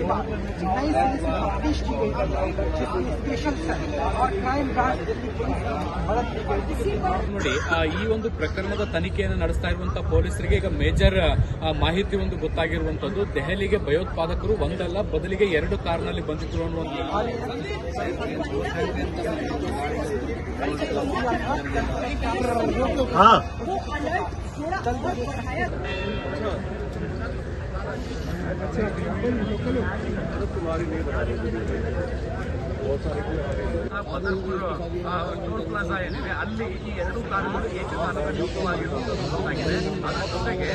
बाद नई सिरे से तफ्तीश की गई जिसमें स्पेशल सेल और क्राइम ब्रांच दिल्ली पुलिस की मदद की गई। ನೋಡಿ, ಈ ಒಂದು ಪ್ರಕರಣದ ತನಿಖೆಯನ್ನು ನಡೆಸ್ತಾ ಇರುವಂತಹ ಪೊಲೀಸರಿಗೆ ಈಗ ಮೇಜರ್ ಮಾಹಿತಿ ಒಂದು ಗೊತ್ತಾಗಿರುವಂತದ್ದು. ದೆಹಲಿಗೆ ಭಯೋತ್ಪಾದಕರು ಒಂದಲ್ಲ ಬದಲಿಗೆ 2 ಕಾರ್ನಲ್ಲಿ ಬಂದಿದ್ರು ಅನ್ನುವಂಥ ಟೋಲ್ ಪ್ಲಾಜಾ ಏನಿದೆ ಅಲ್ಲಿ ಈ 2 ಕಾರುಗಳು ಏಕಕಾಲದಲ್ಲಿ ಮುಖ್ಯವಾಗಿರುವಂತದ್ದು ಗೊತ್ತಾಗಿದೆ. ಅದರ ಜೊತೆಗೆ